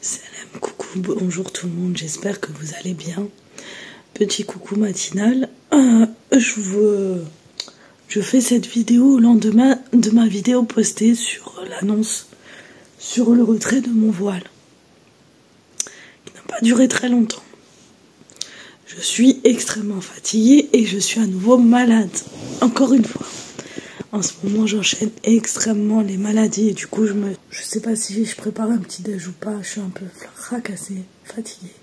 Salam, coucou, bonjour tout le monde, j'espère que vous allez bien. Petit coucou matinal. Je fais cette vidéo au lendemain de ma vidéo postée sur l'annonce sur le retrait de mon voile, qui n'a pas duré très longtemps. Je suis extrêmement fatiguée et je suis à nouveau malade, encore une fois. En ce moment, j'enchaîne extrêmement les maladies et du coup, je sais pas si je prépare un petit déj ou pas. Je suis un peu fracassée, fatiguée.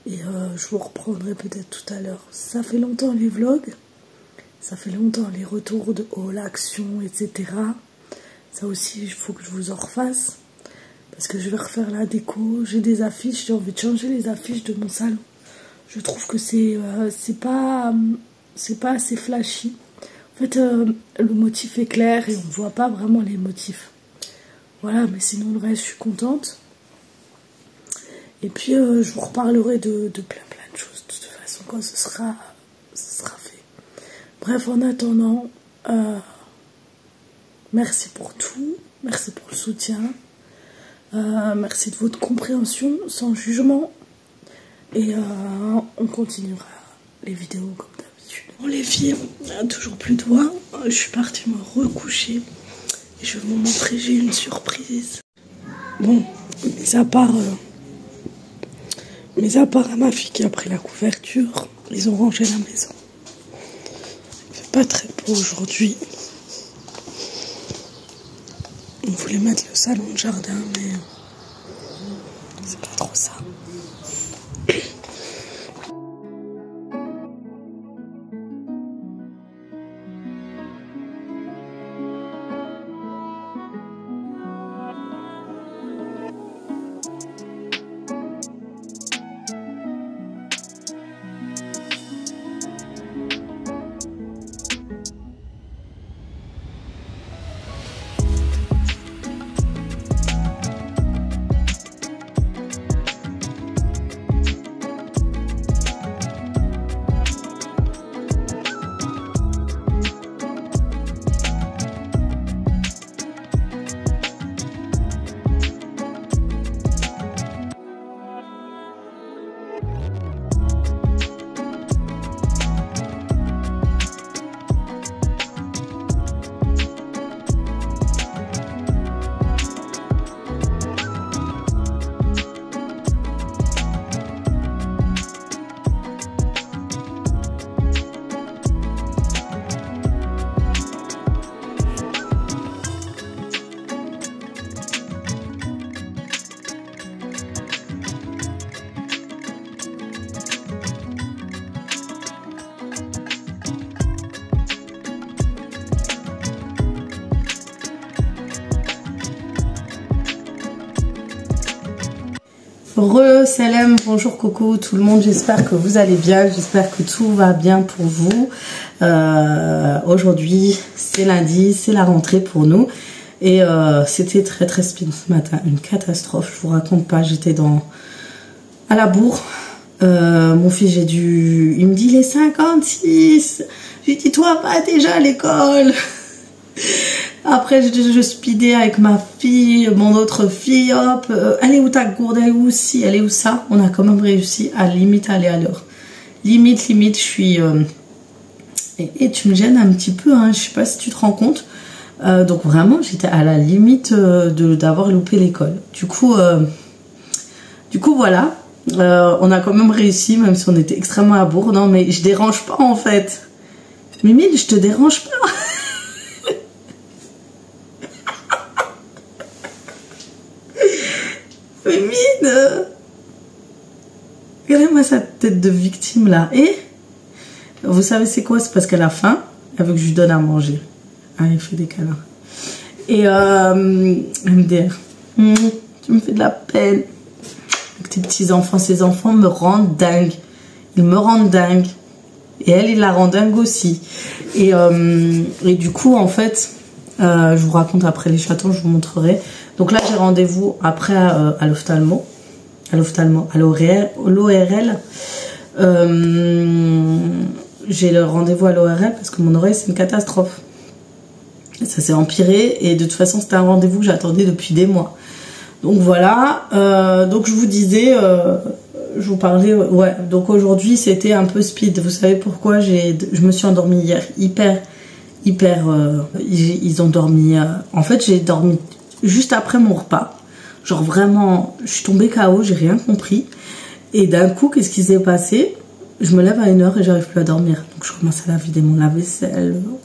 Et je vous reprendrai peut-être tout à l'heure. Ça fait longtemps les vlogs, ça fait longtemps les retours de haul action, etc. Ça aussi, il faut que je vous en refasse parce que je vais refaire la déco. J'ai des affiches, j'ai envie de changer les affiches de mon salon. Je trouve que c'est pas assez flashy. En fait, le motif est clair et on ne voit pas vraiment les motifs. Voilà, mais sinon le reste, je suis contente. Et puis, je vous reparlerai de plein de choses, de toute façon, quand ce sera fait. Bref, en attendant, merci pour tout, merci pour le soutien, merci de votre compréhension, sans jugement. Et on continuera les vidéos comme d'habitude. Bon les filles, toujours plus de voix. Je suis partie me recoucher. Et je vais vous montrer, j'ai une surprise. Bon, mis à part à ma fille qui a pris la couverture, ils ont rangé la maison. Il fait pas très beau aujourd'hui. On voulait mettre le salon de jardin, mais c'est pas trop ça. Salam, bonjour, coucou tout le monde, j'espère que vous allez bien, j'espère que tout va bien pour vous. Aujourd'hui c'est lundi, c'est la rentrée pour nous et c'était très speed ce matin, une catastrophe, je vous raconte pas, j'étais à la bourre. Mon fils, il me dit les 56, j'ai dit toi va déjà à l'école. Après, je speedais avec ma fille, mon autre fille, hop, elle est où ta gourde, elle est où ci, elle est où ça. On a quand même réussi à limite aller à l'heure. Limite, je suis... Et tu me gênes un petit peu, hein, je sais pas si tu te rends compte. Donc vraiment, j'étais à la limite d'avoir loupé l'école. Du coup, voilà, on a quand même réussi, même si on était extrêmement à bourre. Non, mais je dérange pas en fait. Mimi, je te dérange pas. Mimine, regardez-moi sa tête de victime là. Et vous savez c'est quoi? C'est parce qu'elle a faim, elle veut que je lui donne à manger. Ah, elle fait des câlins. Et elle me dit, tu me fais de la peine. Avec tes petits enfants, ces enfants me rendent dingue. Ils me rendent dingue. Et elle, il la rend dingue aussi. Et du coup, en fait, je vous raconte après les chatons, je vous montrerai. Donc là, j'ai rendez-vous après à l'ophtalmo, à l'ORL. J'ai le rendez-vous à l'ORL parce que mon oreille, c'est une catastrophe. Ça s'est empiré et de toute façon, c'était un rendez-vous que j'attendais depuis des mois. Donc voilà, donc je vous disais, je vous parlais, ouais, donc aujourd'hui c'était un peu speed. Vous savez pourquoi je me suis endormie hier hyper, ils ont dormi, en fait j'ai dormi juste après mon repas. Genre vraiment, je suis tombée KO, j'ai rien compris. Et d'un coup, qu'est-ce qui s'est passé? Je me lève à 1h et j'arrive plus à dormir. Donc je commence à vider mon lave-vaisselle. Vous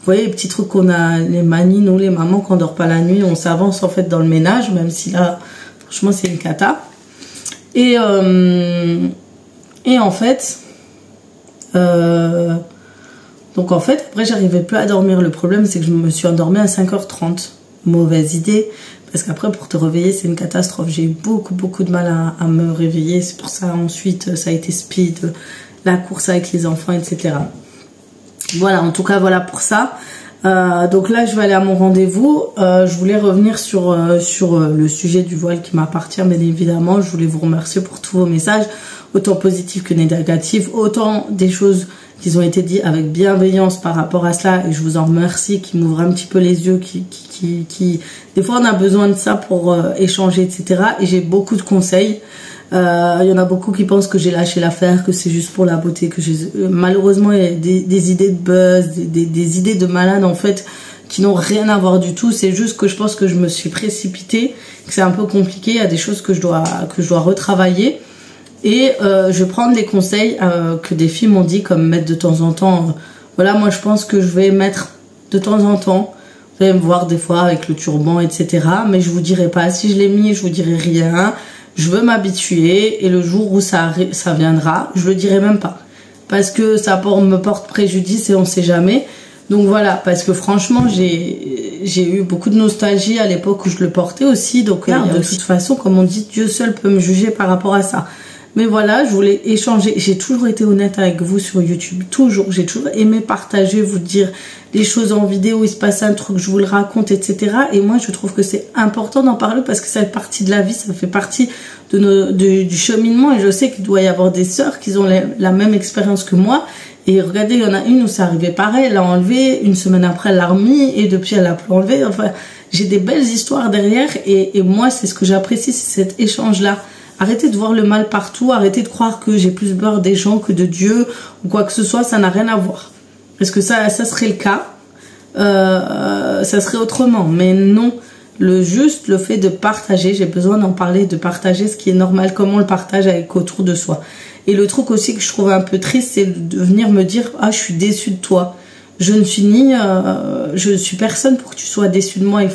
voyez les petits trucs qu'on a, les manies, nous les mamans, quand on dort pas la nuit, on s'avance en fait dans le ménage, même si là, franchement c'est une cata. Et en fait, donc en fait, après j'arrivais plus à dormir. Le problème c'est que je me suis endormie à 5h30. Mauvaise idée. Parce qu'après, pour te réveiller, c'est une catastrophe. J'ai eu beaucoup de mal à me réveiller. C'est pour ça, ensuite, ça a été speed, la course avec les enfants, etc. Voilà, en tout cas, voilà pour ça. Donc là, je vais aller à mon rendez-vous. Je voulais revenir sur le sujet du voile qui m'appartient, bien évidemment. Je voulais vous remercier pour tous vos messages, autant positifs que négatifs, autant des choses qui ont été dites avec bienveillance par rapport à cela, et je vous en remercie, qui m'ouvrent un petit peu les yeux, qui des fois on a besoin de ça pour échanger, etc. Et j'ai beaucoup de conseils. Il y en a beaucoup qui pensent que j'ai lâché l'affaire, que c'est juste pour la beauté, que malheureusement il y a des idées de buzz, des idées de malade en fait, qui n'ont rien à voir du tout. C'est juste que je pense que je me suis précipitée, que c'est un peu compliqué, il y a des choses que je dois retravailler. Et je vais prendre les conseils que des filles m'ont dit, comme mettre de temps en temps. Voilà, moi je pense que je vais mettre de temps en temps. Vous allez me voir des fois avec le turban, etc. Mais je vous dirai pas si je l'ai mis, je vous dirai rien. Je veux m'habituer et le jour où ça viendra, je le dirai même pas. Parce que ça me porte préjudice et on sait jamais. Donc voilà, parce que franchement, j'ai eu beaucoup de nostalgie à l'époque où je le portais aussi. Donc de toute façon, comme on dit, Dieu seul peut me juger par rapport à ça. Mais voilà, je voulais échanger. J'ai toujours été honnête avec vous sur YouTube. Toujours. J'ai toujours aimé partager, vous dire les choses en vidéo. Il se passe un truc, je vous le raconte, etc. Et moi, je trouve que c'est important d'en parler parce que ça fait partie de la vie. Ça fait partie du cheminement. Et je sais qu'il doit y avoir des sœurs qui ont la même expérience que moi. Et regardez, il y en a une où ça arrivait pareil. Elle l'a enlevé. Une semaine après, elle l'a remis. Et depuis, elle l'a plus enlevé. Enfin, j'ai des belles histoires derrière. Et moi, c'est ce que j'apprécie, c'est cet échange-là. Arrêtez de voir le mal partout, arrêtez de croire que j'ai plus peur des gens que de Dieu ou quoi que ce soit, ça n'a rien à voir. Parce que ça serait le cas, ça serait autrement. Mais non, le fait de partager, j'ai besoin d'en parler, de partager ce qui est normal, comment on le partage avec autour de soi. Et le truc aussi que je trouve un peu triste, c'est de venir me dire « Ah, je suis déçue de toi. Je ne suis personne pour que tu sois déçue de moi. Il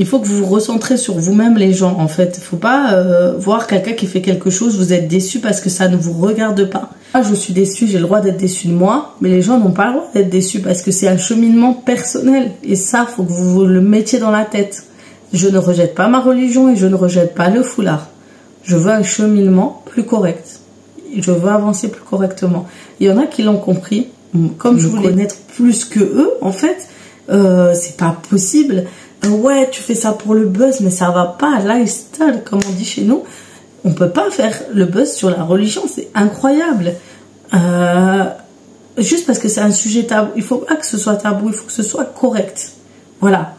faut que vous vous recentrez sur vous-même, les gens, en fait. Il ne faut pas voir quelqu'un qui fait quelque chose, vous êtes déçu parce que ça ne vous regarde pas. Moi, je suis déçue, j'ai le droit d'être déçue de moi, mais les gens n'ont pas le droit d'être déçus parce que c'est un cheminement personnel. Et ça, il faut que vous le mettiez dans la tête. Je ne rejette pas ma religion et je ne rejette pas le foulard. Je veux un cheminement plus correct. Je veux avancer plus correctement. Il y en a qui l'ont compris. Comme je voulais connaître plus que eux, en fait, c'est pas possible. Ouais, tu fais ça pour le buzz, mais ça va pas. Lifestyle, comme on dit chez nous, on peut pas faire le buzz sur la religion, c'est incroyable. Juste parce que c'est un sujet tabou, il faut pas que ce soit tabou, il faut que ce soit correct. Voilà.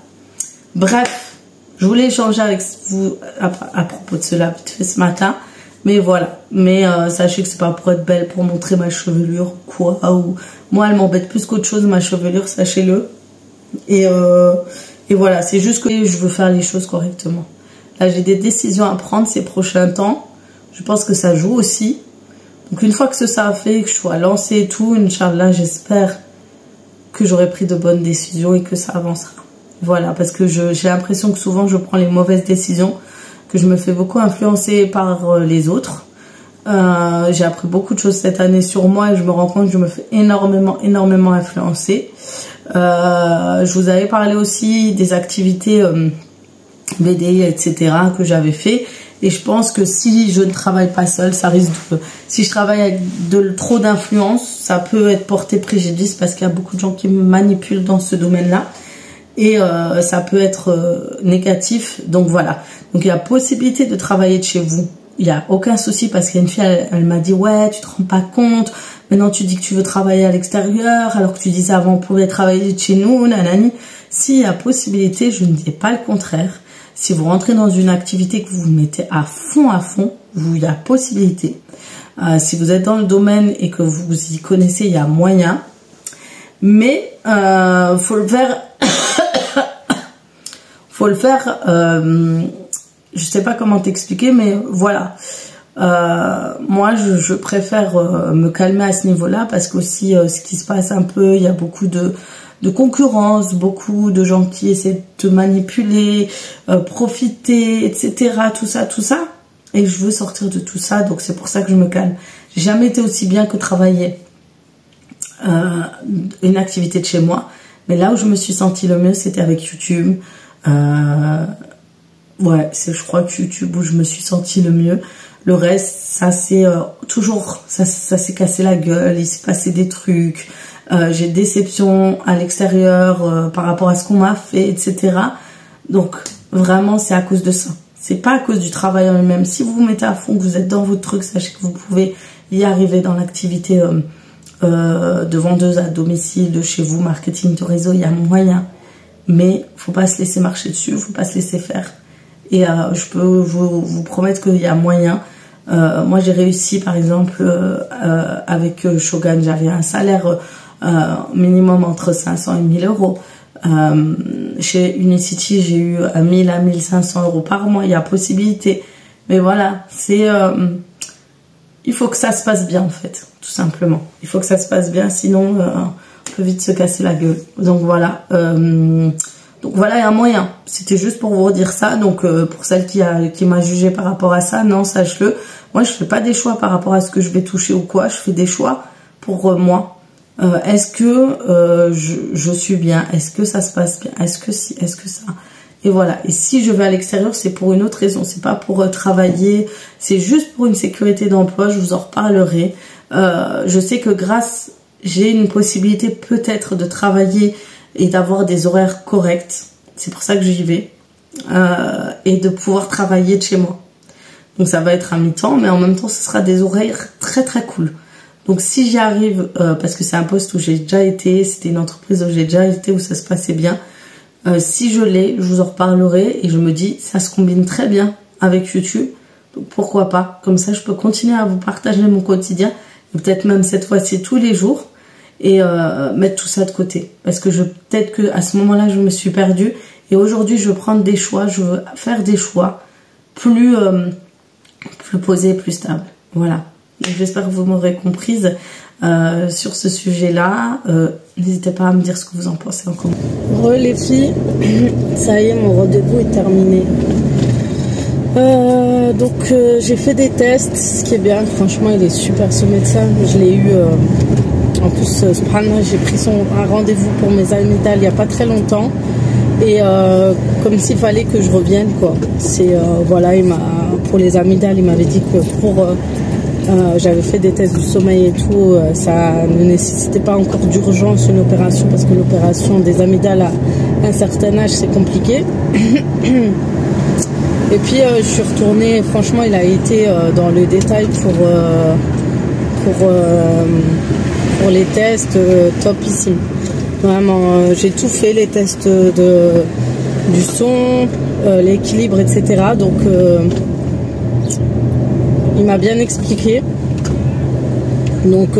Bref, je voulais échanger avec vous à propos de cela vite fait ce matin, mais voilà. Mais sachez que c'est pas pour être belle, pour montrer ma chevelure, quoi. Ou moi, elle m'embête plus qu'autre chose, ma chevelure, sachez-le. Et voilà, c'est juste que je veux faire les choses correctement. Là, j'ai des décisions à prendre ces prochains temps. Je pense que ça joue aussi. Donc, une fois que ça sera fait, que je sois lancée et tout, Inch'Allah, j'espère que j'aurai pris de bonnes décisions et que ça avancera. Voilà, parce que j'ai l'impression que souvent, je prends les mauvaises décisions, que je me fais beaucoup influencer par les autres. J'ai appris beaucoup de choses cette année sur moi et je me rends compte que je me fais énormément influencer. Je vous avais parlé aussi des activités BDI, etc. que j'avais fait. Et je pense que si je ne travaille pas seule, ça risque si je travaille avec trop d'influence, ça peut être porté préjudice parce qu'il y a beaucoup de gens qui me manipulent dans ce domaine-là. Et ça peut être négatif. Donc voilà. Donc il y a possibilité de travailler de chez vous. Il n'y a aucun souci parce qu'il y a une fille, elle m'a dit « Ouais, tu te rends pas compte. Maintenant, tu dis que tu veux travailler à l'extérieur alors que tu disais avant on pouvait travailler de chez nous. » Nanani. S'il y a possibilité, je ne dis pas le contraire. Si vous rentrez dans une activité que vous vous mettez à fond, il y a possibilité. Si vous êtes dans le domaine et que vous y connaissez, il y a moyen. Mais faut le faire. Faut le faire. Je sais pas comment t'expliquer, mais voilà. Moi, je préfère me calmer à ce niveau-là parce qu'aussi, ce qui se passe un peu, il y a beaucoup de concurrence, beaucoup de gens qui essaient de te manipuler, profiter, etc. Tout ça. Et je veux sortir de tout ça, donc c'est pour ça que je me calme. J'ai jamais été aussi bien que travailler une activité de chez moi. Mais là où je me suis sentie le mieux, c'était avec YouTube. Ouais, je crois que YouTube où je me suis sentie le mieux. Le reste, ça c'est toujours, ça s'est cassé la gueule, il s'est passé des trucs. J'ai déception à l'extérieur par rapport à ce qu'on m'a fait, etc. Donc vraiment c'est à cause de ça. C'est pas à cause du travail en lui-même. Si vous vous mettez à fond, que vous êtes dans votre truc, sachez que vous pouvez y arriver dans l'activité de vendeuse à domicile, de chez vous, marketing de réseau, il y a moyen. Mais faut pas se laisser marcher dessus, faut pas se laisser faire. Et je peux vous promettre qu'il y a moyen. Moi j'ai réussi par exemple avec Shogun, j'avais un salaire minimum entre 500 et 1000 euros. Chez Unicity j'ai eu 1000 à 1500 euros par mois, il y a possibilité. Mais voilà, c'est il faut que ça se passe bien en fait, tout simplement. Il faut que ça se passe bien, sinon on peut vite se casser la gueule. Donc voilà, il y a un moyen. C'était juste pour vous dire ça. Donc pour celle qui m'a jugé par rapport à ça, non, sache-le. Moi je fais pas des choix par rapport à ce que je vais toucher ou quoi. Je fais des choix pour moi. Est-ce que je suis bien? Est-ce que ça se passe bien? Est-ce que si? Est-ce que ça? Et voilà. Et si je vais à l'extérieur, c'est pour une autre raison. C'est pas pour travailler. C'est juste pour une sécurité d'emploi. Je vous en reparlerai. Je sais que j'ai une possibilité peut-être de travailler et d'avoir des horaires corrects. C'est pour ça que j'y vais. Et de pouvoir travailler de chez moi. Donc ça va être à mi-temps, mais en même temps, ce sera des horaires très très cool. Donc si j'y arrive, parce que c'est un poste où j'ai déjà été, c'était une entreprise où j'ai déjà été, où ça se passait bien. Si je l'ai, je vous en reparlerai et je me dis, ça se combine très bien avec YouTube. Donc pourquoi pas? Comme ça, je peux continuer à vous partager mon quotidien. Et peut-être même cette fois-ci tous les jours. Et mettre tout ça de côté. Parce que peut-être qu'à ce moment-là, je me suis perdue. Et aujourd'hui, je veux prendre des choix. Je veux faire des choix plus posés, plus stables. Voilà. J'espère que vous m'aurez comprise sur ce sujet-là. N'hésitez pas à me dire ce que vous en pensez en commentaire. Les filles, ça y est, mon rendez-vous est terminé. Donc j'ai fait des tests, ce qui est bien, franchement il est super ce médecin. Je l'ai eu, en plus j'ai pris un rendez-vous pour mes amygdales il n'y a pas très longtemps. Et comme s'il fallait que je revienne quoi. Voilà, pour les amygdales il m'avait dit que j'avais fait des tests du sommeil et tout, ça ne nécessitait pas encore d'urgence une opération parce que l'opération des amygdales à un certain âge c'est compliqué. Et puis je suis retournée, franchement il a été dans le détail pour les tests, topissime. Vraiment, j'ai tout fait, les tests du son, l'équilibre, etc. Donc il m'a bien expliqué. Donc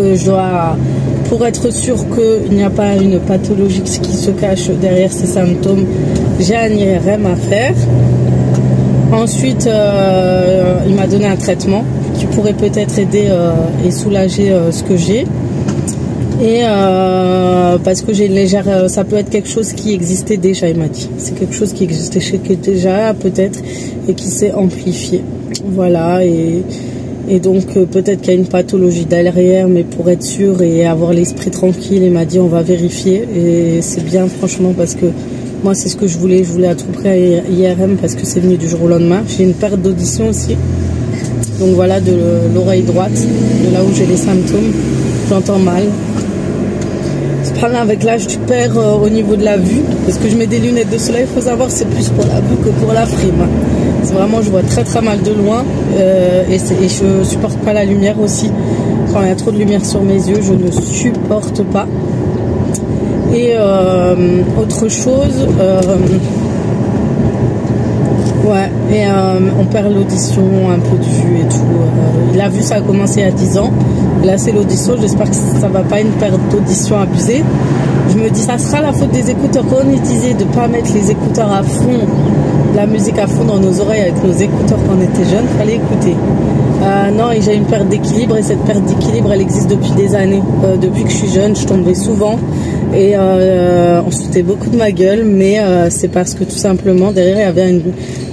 pour être sûr qu'il n'y a pas une pathologie qui se cache derrière ces symptômes, j'ai un IRM à faire. Ensuite, il m'a donné un traitement qui pourrait peut-être aider et soulager ce que j'ai. Et parce que j'ai une légère, ça peut être quelque chose qui existait déjà, il m'a dit. C'est quelque chose qui existait déjà peut-être et qui s'est amplifié. Voilà, et donc peut-être qu'il y a une pathologie derrière, mais pour être sûr et avoir l'esprit tranquille, il m'a dit on va vérifier. Et c'est bien franchement parce que moi c'est ce que je voulais à tout près IRM parce que c'est venu du jour au lendemain. J'ai une perte d'audition aussi. Donc voilà, de l'oreille droite, de là où j'ai les symptômes, j'entends mal. Avec l'âge, tu perds au niveau de la vue, parce que je mets des lunettes de soleil. Il faut savoir, c'est plus pour la vue que pour la frime. C'est vraiment, je vois très très mal de loin et je supporte pas la lumière aussi. Quand il y a trop de lumière sur mes yeux, je ne supporte pas. Et autre chose, Ouais, et on perd l'audition, un peu de vue et tout. Il a vu ça a commencé à 10 ans. Là, c'est l'audition. J'espère que ça va pas une perte d'audition abusée. Je me dis, ça sera la faute des écouteurs. Quand on disait de pas mettre les écouteurs à fond, la musique à fond dans nos oreilles avec nos écouteurs quand on était jeunes, fallait écouter. Non, et j'ai une perte d'équilibre, et cette perte d'équilibre, elle existe depuis des années. Depuis que je suis jeune, je tombais souvent et on se foutait beaucoup de ma gueule, mais c'est parce que tout simplement derrière il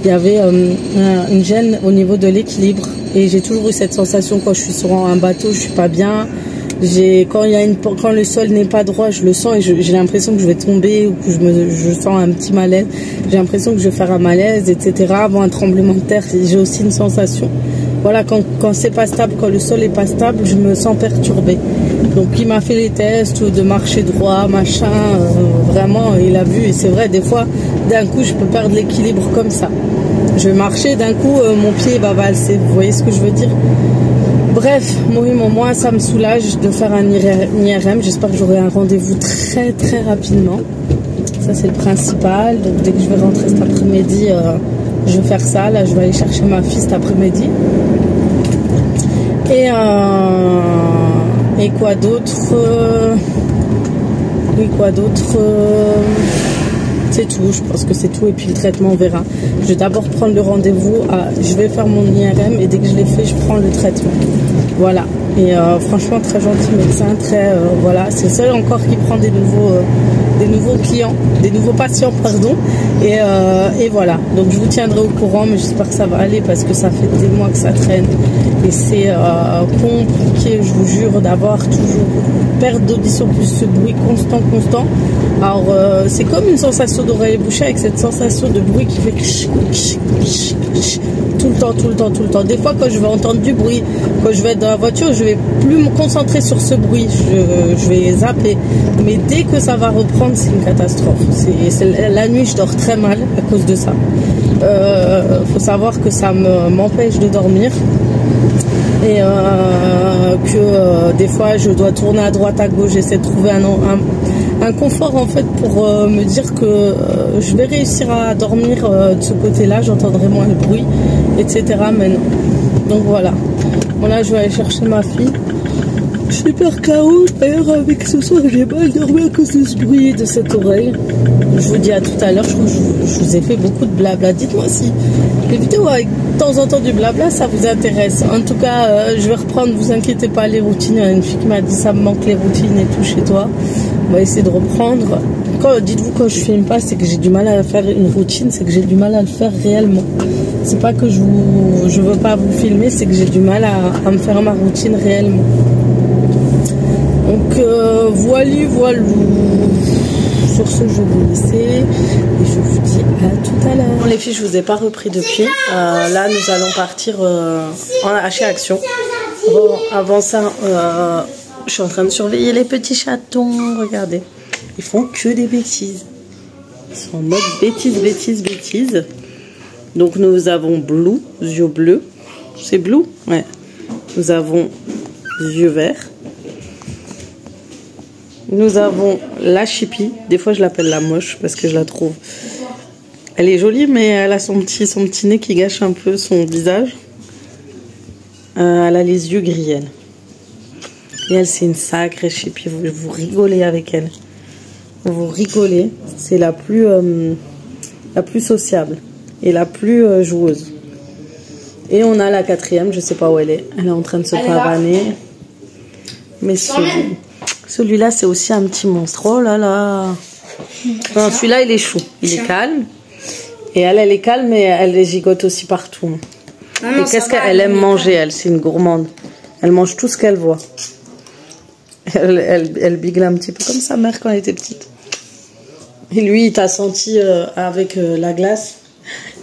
y avait une gêne au niveau de l'équilibre, et j'ai toujours eu cette sensation quand je suis sur un bateau, je suis pas bien. Quand le sol n'est pas droit, je le sens et j'ai l'impression que je vais tomber, ou que je sens un petit malaise. J'ai l'impression que je vais faire un malaise, etc. Avant un tremblement de terre, j'ai aussi une sensation. Voilà, quand c'est pas stable, quand le sol est pas stable, je me sens perturbée. Donc il m'a fait les tests de marcher droit, machin, vraiment, il a vu, et c'est vrai, des fois, d'un coup, je peux perdre l'équilibre comme ça. Je vais marcher, d'un coup, mon pied va valser, vous voyez ce que je veux dire? Bref, moi, ça me soulage de faire un IRM. J'espère que j'aurai un rendez-vous très très rapidement. Ça, c'est le principal. Donc dès que je vais rentrer cet après-midi, je vais faire ça. Là, je vais aller chercher ma fille cet après-midi. Et quoi d'autre c'est tout, je pense que c'est tout, et puis le traitement, on verra. Je vais d'abord prendre le rendez-vous, je vais faire mon IRM, et dès que je l'ai fait, je prends le traitement. Voilà, et franchement, très gentil médecin, voilà, c'est le seul encore qui prend des nouveaux clients, des nouveaux patients, pardon, et voilà. Donc je vous tiendrai au courant, mais j'espère que ça va aller, parce que ça fait des mois que ça traîne, et c'est compliqué, je vous jure, d'avoir toujours perte d'audition plus ce bruit constant. Alors c'est comme une sensation d'oreille bouchée, avec cette sensation de bruit qui fait tout le temps. Des fois, quand je vais entendre du bruit, quand je vais être dans la voiture, je vais plus me concentrer sur ce bruit, je vais zapper. Mais dès que ça va reprendre, c'est une catastrophe. La nuit, je dors très mal à cause de ça. Faut savoir que ça m'empêche de dormir, et que des fois je dois tourner à droite, à gauche. J'essaie de trouver un confort en fait pour me dire que je vais réussir à dormir de ce côté-là, j'entendrai moins le bruit, etc. Mais non. Donc voilà. Là, je vais aller chercher ma fille. Je suis super KO. D'ailleurs, avec ce soir, j'ai mal dormi à cause de ce bruit, de cette oreille. Je vous dis à tout à l'heure. Je crois que je vous ai fait beaucoup de blabla. Dites-moi si les vidéos avec de temps en temps du blabla, ça vous intéresse. En tout cas, je vais reprendre, vous inquiétez pas, les routines. Il y a une fille qui m'a dit ça me manque les routines et tout chez toi. On va essayer de reprendre. Dites-vous, quand je filme pas, c'est que j'ai du mal à faire une routine, c'est que j'ai du mal à le faire réellement. C'est pas que je veux pas vous filmer, c'est que j'ai du mal à me faire ma routine réellement. Donc voilà. Sur ce, je vais vous laisser et je vous dis à tout à l'heure. Bon, les filles, je vous ai pas repris depuis. Là, nous allons partir chez Action. Bon, avant ça, je suis en train de surveiller les petits chatons. Regardez, ils font que des bêtises. Ils sont en mode bêtises. Donc nous avons Blue, yeux bleus. C'est Blue? Ouais. Nous avons yeux verts. Nous avons la Chippy. Des fois je l'appelle la moche parce que je la trouve. Elle est jolie, mais elle a son petit nez qui gâche un peu son visage. Elle a les yeux gris, elle. Et elle, c'est une sacrée Chippy. Vous rigolez avec elle. Vous rigolez. C'est la plus sociable et la plus joueuse. Et on a la quatrième, je sais pas où elle est. Elle est en train de se pavaner. Mais celui-là, c'est aussi un petit monstre. Oh là là. Non, celui-là, il est chou. Il est calme. Et elle est calme, mais elle gigote aussi partout. Et qu'est-ce qu'elle aime manger, elle? C'est une gourmande. Elle mange tout ce qu'elle voit. Elle bigle un petit peu comme sa mère quand elle était petite. Et lui, il t'a senti avec la glace.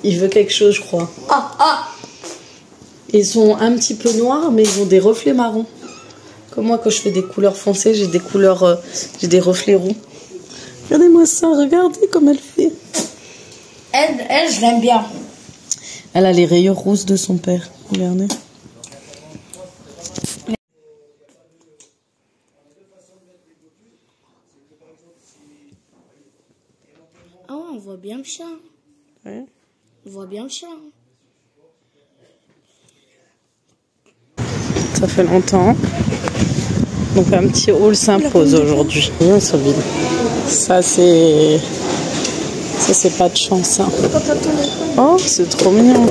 Il veut quelque chose, je crois. Ils sont un petit peu noirs, mais ils ont des reflets marrons. Comme moi, quand je fais des couleurs foncées, j'ai des couleurs, j'ai des reflets roux. Regardez-moi ça, regardez comme elle fait. Elle, je l'aime bien. Elle a les rayures rousses de son père. Regardez. Ah ouais, on voit bien le chien. Ouais. On voit bien le chien. Ça fait longtemps. Donc un petit haul s'impose aujourd'hui. Bien sur ville. Ça c'est pas de chance. Hein. Oh, c'est trop mignon.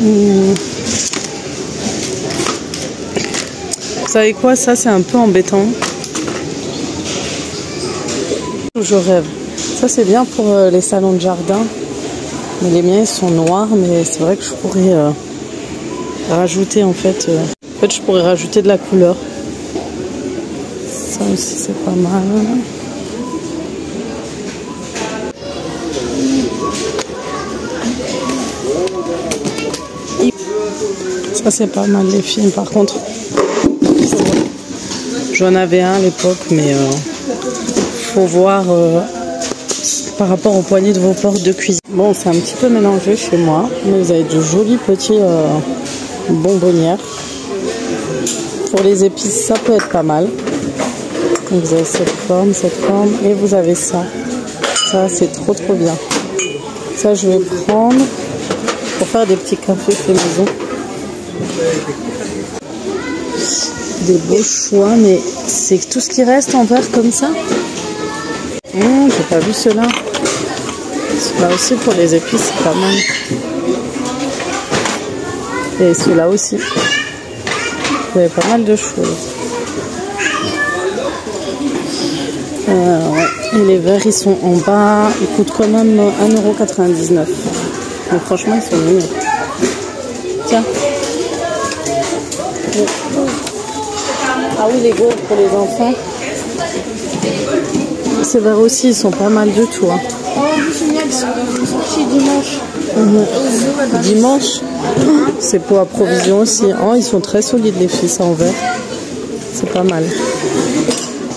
Vous savez quoi, ça c'est un peu embêtant. Je rêve. Ça c'est bien pour les salons de jardin. Mais les miens ils sont noirs, mais c'est vrai que je pourrais rajouter en fait je pourrais rajouter de la couleur. Ça aussi c'est pas mal. Ça c'est pas mal les films par contre. J'en avais un à l'époque mais faut voir par rapport au poignet de vos portes de cuisine. Bon c'est un petit peu mélangé chez moi mais vous avez de jolis petits bonbonnières. Pour les épices ça peut être pas mal. Donc vous avez cette forme et vous avez ça. Ça c'est trop bien. Ça je vais prendre pour faire des petits cafés fait maison. Des beaux choix, mais c'est tout ce qui reste en verre comme ça. J'ai pas vu cela. Celui-là aussi pour les épices, c'est pas mal. Et celui-là aussi. Vous avez pas mal de choses. Ouais. Et les verres, ils sont en bas. Ils coûtent quand même 1,99 €. Donc franchement, ils sont mignons. Tiens. Ah oui, les go pour les enfants. Ces verres aussi, ils sont pas mal du tout. Hein. Oh, c'est bien, ils sont sortis dimanche. Dimanche, c'est pour la provision aussi. Oh, ils sont très solides les filles, ça en verre. C'est pas mal.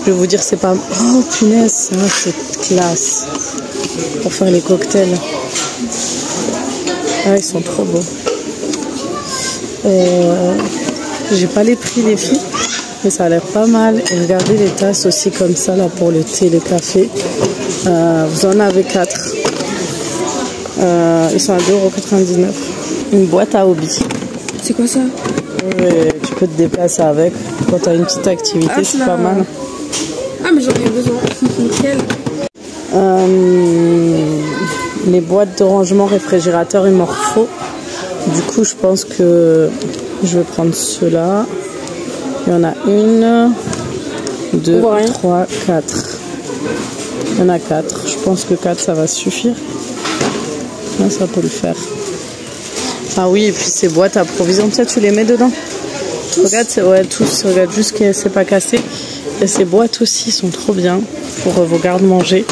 Je vais vous dire, c'est pas... Oh punaise, ça c'est classe. Pour faire les cocktails. Ah, ils sont trop beaux. J'ai pas les prix les filles. Mais ça a l'air pas mal. Et regardez les tasses aussi comme ça là pour le thé, le café. Vous en avez 4. Ils sont à 2,99 €. Une boîte à hobby. C'est quoi ça? Ouais, tu peux te déplacer avec. Quand tu as une petite activité, c'est pas mal. Ah mais j'en ai besoin. Nickel. Les boîtes de rangement réfrigérateur, il m'en faut. Du coup, je pense que je vais prendre ceux-là. Il y en a 1, 2, 3, 4. Il y en a 4. Je pense que 4, ça va suffire. Là, ça peut le faire. Ah oui, et puis ces boîtes à provisions, tu les mets dedans. Tous. Regarde, ouais, tous. Regarde juste que c'est pas cassé. Et ces boîtes aussi sont trop bien pour vos garde-manger.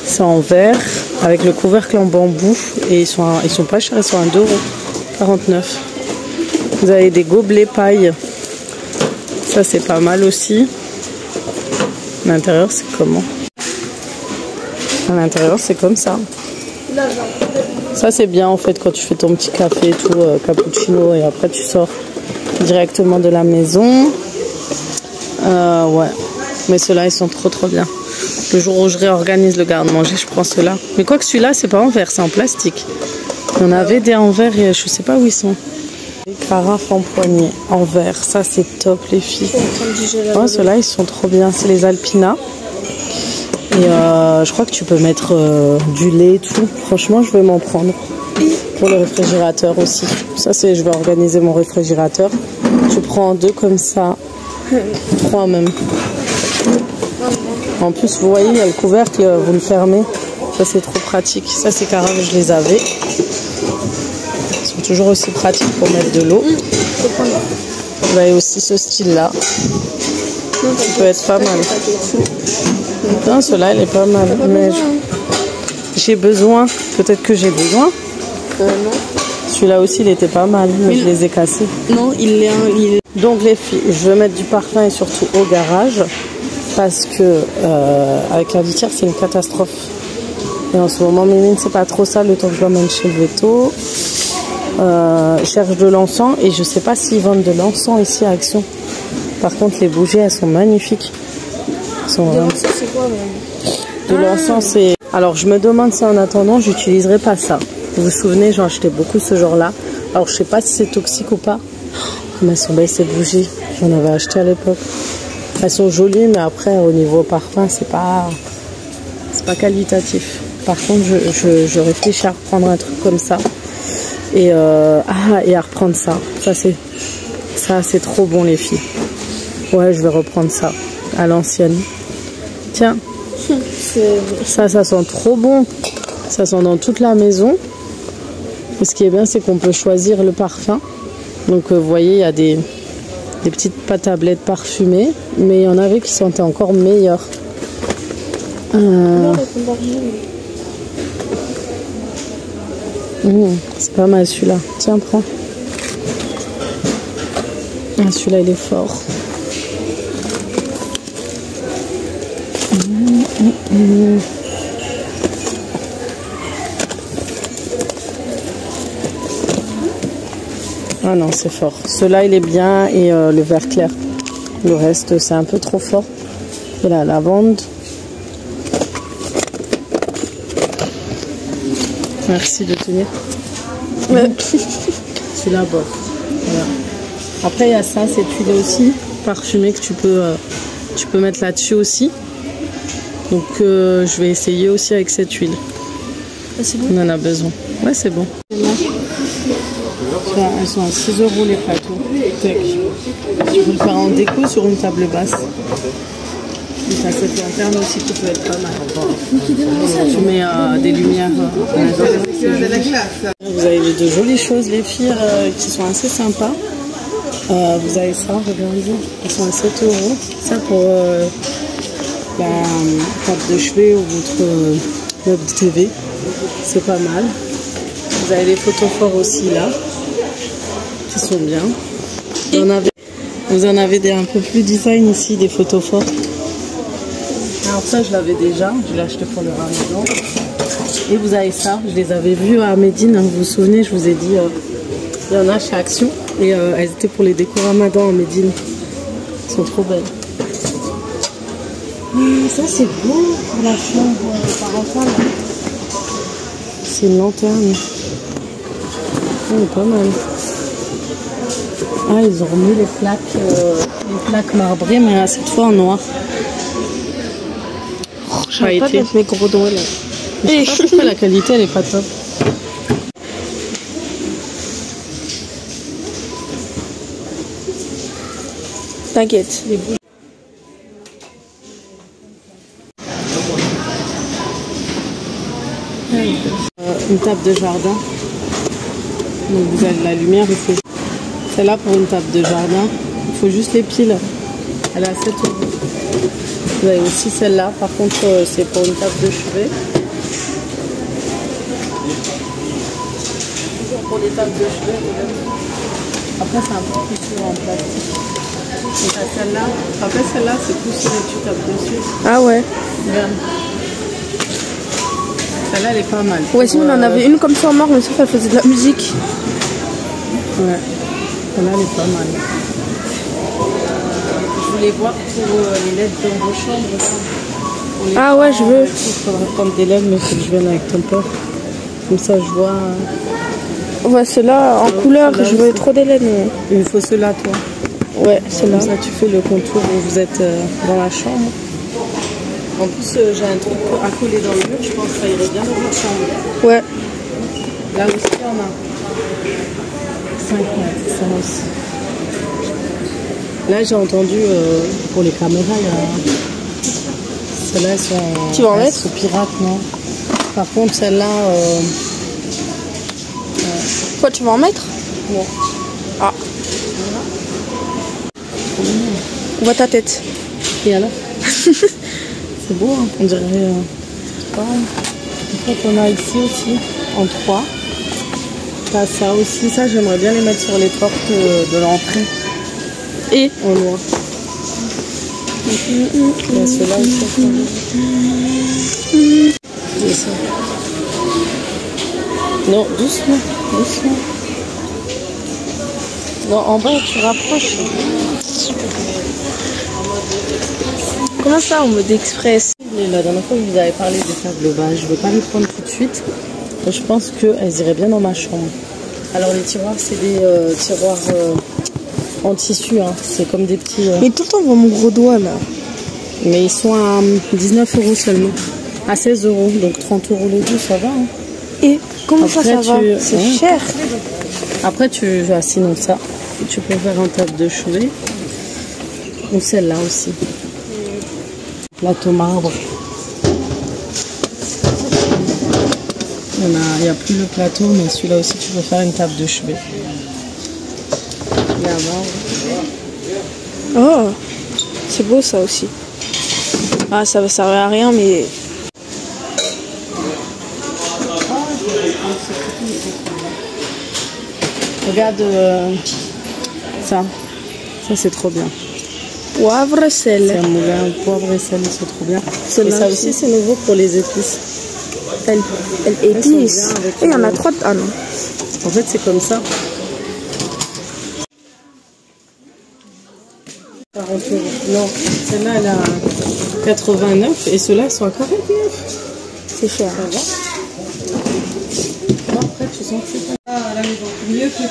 C'est en verre avec le couvercle en bambou. Et ils sont pas chers, ils sont à 2,49 €. Vous avez des gobelets paille. Ça c'est pas mal aussi. À l'intérieur c'est comment? À l'intérieur c'est comme ça. Ça c'est bien en fait quand tu fais ton petit café et tout, cappuccino, et après tu sors directement de la maison. Ouais. Mais ceux-là ils sont trop bien. Le jour où je réorganise le garde-manger, je prends ceux-là. Mais quoi que celui-là c'est pas en verre, c'est en plastique. Il y en avait des en verre et je sais pas où ils sont. Les carafes en poignée en verre, ça c'est top les filles. Oh, ceux-là ils sont trop bien, c'est les Alpina. Et je crois que tu peux mettre du lait et tout. Franchement je vais m'en prendre. Pour le réfrigérateur aussi. Ça c'est, je vais organiser mon réfrigérateur. Tu prends 2 comme ça. 3 même. En plus vous voyez il y a le couvercle, vous le fermez. Ça c'est trop pratique. Ça ces carafes je les avais. Toujours aussi pratique pour mettre de l'eau. Vous avez aussi ce style là. Ça peut être pas mal. Non, celui-là il est pas mal. Mais j'ai besoin. Peut-être que j'ai besoin. Non. Celui-là aussi il était pas mal. Mais je les ai cassés. Non, il est. Donc les filles, je vais mettre du parfum et surtout au garage. Parce que avec la litière c'est une catastrophe. Et en ce moment Mémine c'est pas trop ça le temps que je l'emmène chez le veto. Cherche de l'encens et je sais pas s'ils vendent de l'encens ici à Action. Par contre les bougies elles sont magnifiques. De l'encens c'est Alors je me demande si en attendant j'utiliserai pas ça. Vous vous souvenez, j'en achetais beaucoup ce genre-là. Alors je sais pas si c'est toxique ou pas. Comme elles sont belles ces bougies. J'en avais acheté à l'époque. Elles sont jolies, mais après au niveau parfum, c'est pas qualitatif. Par contre, je réfléchis à reprendre un truc comme ça. Et à reprendre ça. Ça c'est trop bon les filles. Ouais, je vais reprendre ça à l'ancienne. Tiens. Ça sent trop bon. Ça sent dans toute la maison. Et ce qui est bien, c'est qu'on peut choisir le parfum. Donc vous voyez, il y a des petites pâtes à blé parfumées, mais il y en avait qui sentaient encore meilleurs. C'est pas mal celui-là. Tiens, prends. Ah, celui-là, il est fort. Ah non, c'est fort. Celui-là, il est bien et le vert clair. Le reste, c'est un peu trop fort. Et la lavande. Merci de tenir. Ouais. C'est là bas. Voilà. Après, il y a ça, cette huile aussi parfumée que tu peux mettre là-dessus aussi. Donc, je vais essayer aussi avec cette huile. Ah, c'est bon. On en a besoin. Ouais, c'est bon. Elles sont à 6 € les plateaux. Tu peux le faire en déco sur une table basse. Et t'as cette lanterne aussi qui peut être pas mal. Tu mets des lumières. Vous avez de jolies choses, les filles, qui sont assez sympas. Vous avez ça, regardez. Elles sont à 7 €. Ça pour la table de chevet ou votre web TV. C'est pas mal. Vous avez les photos forts aussi là. Qui sont bien. Vous en avez des un peu plus design ici, des photos forts. Alors ça, je l'avais déjà. Je l'ai acheté pour le Ramadan. Et vous avez ça. Je les avais vus à Médine. Hein, vous vous souvenez, je vous ai dit, il y en a chez Action. Et elles étaient pour les décos Ramadan à Médine. Elles sont trop belles. Ça, c'est beau pour la chambre parentale. C'est une lanterne. Elle est pas mal. Ah, ils ont remis les plaques marbrées, mais cette fois en noir. J'arrive pas de mettre mes gros doigts là. Je sais pas pourquoi la qualité elle est pas top. T'inquiète. Une table de jardin. Donc vous avez la lumière, il faut... Celle-là pour une table de jardin, il faut juste les piles. Elle est à 7 €. Vous avez aussi celle-là, par contre c'est pour une table de chevet. Toujours pour les tables de chevet. Après c'est un peu plus sûr en plastique. Donc celle-là, après celle-là c'est plus sûr et tu tapes dessus. Ah ouais. Regarde. Celle-là elle est pas mal. Ouais, sinon on en avait une comme ça en marbre, mais sauf elle faisait de la musique. Ouais. Celle-là elle est pas mal. Je voulais voir pour les LED dans vos chambres. Ah ouais, je veux. Il faudrait prendre des LED, mais il faut que je vienne avec ton père. Comme ça, je vois. Ouais, ceux-là en couleur, je veux trop des LED. Mais... Il faut ceux-là, toi. Ouais, ceux-là. Comme ça, tu fais le contour où vous êtes dans la chambre. En plus, j'ai un truc à coller dans le mur. Je pense que ça irait bien dans votre chambre. Ouais. Là aussi, il y en a 5 mètres, ça aussi. Là, j'ai entendu pour les caméras, celles-là, elles sont. Tu vas en mettre? Sont pirates, non? Par contre, celle-là. Quoi, tu vas en mettre? Non. Ah. On voit ta tête. Et alors? C'est beau, hein? On dirait. Pareil. En fait, on a ici aussi, en 3. T'as ça aussi. Ça, j'aimerais bien les mettre sur les portes de l'entrée. Et en noir. Il y a ceux-là aussi. Et ça. Non, doucement, doucement. Non, en bas, tu rapproches. comment ça en mode express? La dernière fois, je vous avais parlé des tables bas. Je ne veux pas les prendre tout de suite. Je pense qu'elles iraient bien dans ma chambre. Alors, les tiroirs, c'est des tiroirs en tissu. Hein. C'est comme des petits... Mais tout le temps, on voit mon gros doigt là. Mais ils sont à 19 € seulement. À 16 €. Donc 30 € les deux, ça va. Hein. Et comment Après, ça va? C'est cher. Après, sinon ça. Tu peux faire un table de chevet. Ou celle-là aussi. Plateau marbre. Il n'y a plus le plateau, mais celui-là aussi, tu peux faire une table de chevet. Il y a marbre. Oh, c'est beau ça aussi. Ah, ça va servir à rien, mais... Regarde ça. Ça, c'est trop bien. Poivre, sel. C'est un moulin poivre et sel, c'est trop bien. Et Là ça aussi, c'est nouveau pour les épices. Elle épice. Et il y en a 3. Ah non. En fait, c'est comme ça. 40 €. Non, celle-là, elle a 89 et ceux-là, ils sont à 49. C'est cher. Ça va. Bon, après, tu sens que c'est pas à la maison. Mieux que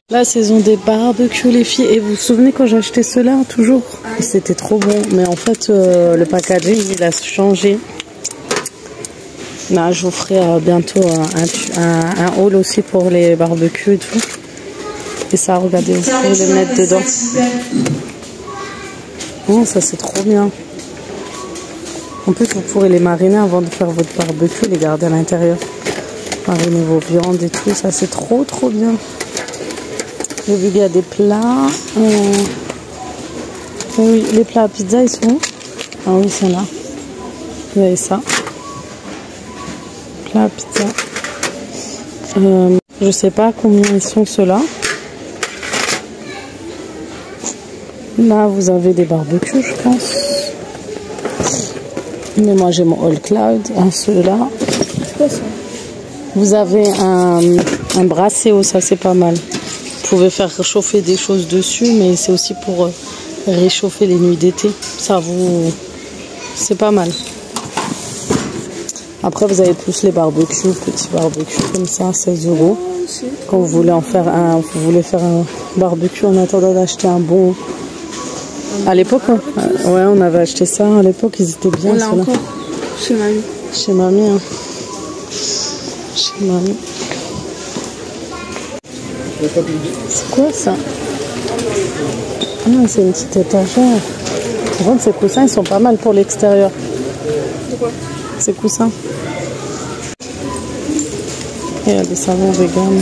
la saison des barbecues, les filles. Et vous vous souvenez quand j'ai acheté ceux-là, toujours? C'était trop bon. Mais en fait, le packaging, il a changé. Là, je vous ferai bientôt un haul aussi pour les barbecues et tout. Et ça, regardez, vous pouvez les mettre dedans. Oh, ça c'est trop bien. En plus, vous pourrez les mariner avant de faire votre barbecue, les garder à l'intérieur. Mariner vos viandes et tout, ça c'est trop bien. J'ai vu qu'il y a des plats. Oui, les plats à pizza, ils sont où? Ah oui, ils sont là. Vous avez ça. Plat à pizza. Je sais pas combien ils sont ceux-là. Là, vous avez des barbecues, je pense. Mais moi, j'ai mon All Cloud. Ceux-là. C'est quoi ça? Vous avez un brasseo, ça c'est pas mal. Vous pouvez faire réchauffer des choses dessus, mais c'est aussi pour réchauffer les nuits d'été. Ça vous... C'est pas mal. Après, vous avez plus les barbecues, petits barbecues comme ça, 16 €. Quand vous voulez faire un barbecue en attendant d'acheter un bon... À l'époque, ouais, on avait acheté ça. À l'époque, ils étaient bien. On l'a encore chez mamie. Chez mamie, hein. Chez mamie. C'est quoi ça? Ah, c'est une petite étagère. Par contre, ces coussins, ils sont pas mal pour l'extérieur. De quoi? Ces coussins. Et il y a des savons vegan.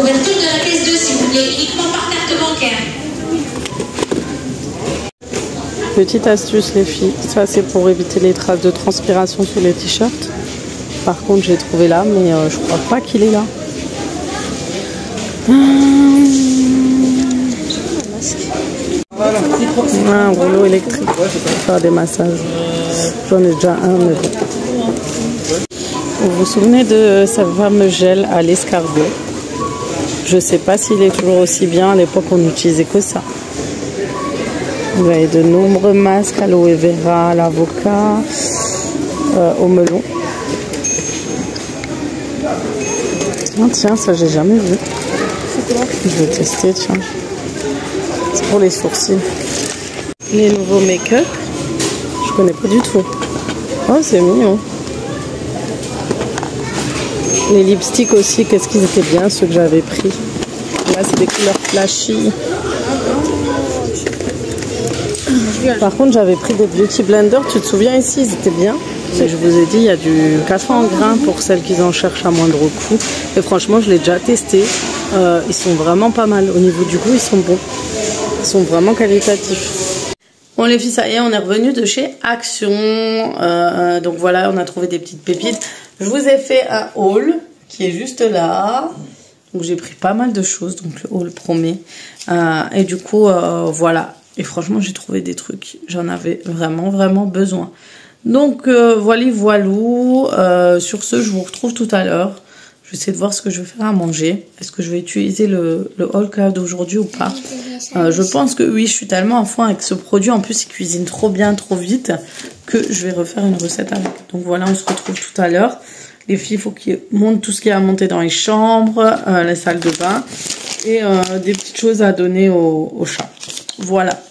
Ouverture de la pièce 2, s'il vous plaît, uniquement par carte bancaire. Petite astuce, les filles. Ça, c'est pour éviter les traces de transpiration sur les t-shirts. Par contre, j'ai trouvé là, mais je crois pas qu'il est là. Un rouleau électrique pour faire des massages. J'en ai déjà un, mais bon. Vous vous souvenez de ce fameux gel à l'escargot? Je sais pas s'il est toujours aussi bien. À l'époque, on n'utilisait que ça. Vous avez de nombreux masques, aloe vera, à l'avocat, au melon. Oh, tiens, ça j'ai jamais vu. Je vais tester, tiens. C'est pour les sourcils. Les nouveaux make-up, je connais pas du tout. Oh, c'est mignon. Les lipsticks aussi, qu'est-ce qu'ils étaient bien, ceux que j'avais pris. Là, c'est des couleurs flashy. Par contre, j'avais pris des beauty blenders, tu te souviens ici, ils étaient bien. Mais je vous ai dit, il y a du café en grains pour celles qui en cherchent à moindre coût. Et franchement, je l'ai déjà testé. Ils sont vraiment pas mal. Au niveau du goût, ils sont bons. Ils sont vraiment qualitatifs. Bon les filles, ça y est, on est revenu de chez Action. Donc voilà, on a trouvé des petites pépites. Je vous ai fait un haul qui est juste là. Donc j'ai pris pas mal de choses, donc le haul promet. Et du coup, voilà. Et franchement, j'ai trouvé des trucs. J'en avais vraiment besoin. Donc voilà, voilou. Sur ce, je vous retrouve tout à l'heure. Je vais essayer de voir ce que je vais faire à manger. Est-ce que je vais utiliser le All Cloud aujourd'hui ou pas? Je pense que oui, je suis tellement à fond avec ce produit. En plus, il cuisine trop bien, trop vite, que je vais refaire une recette avec. Donc voilà, on se retrouve tout à l'heure. Les filles, il faut qu'ils montent tout ce qu'il y a à monter dans les chambres, la salle de bain et des petites choses à donner au chat. Voilà.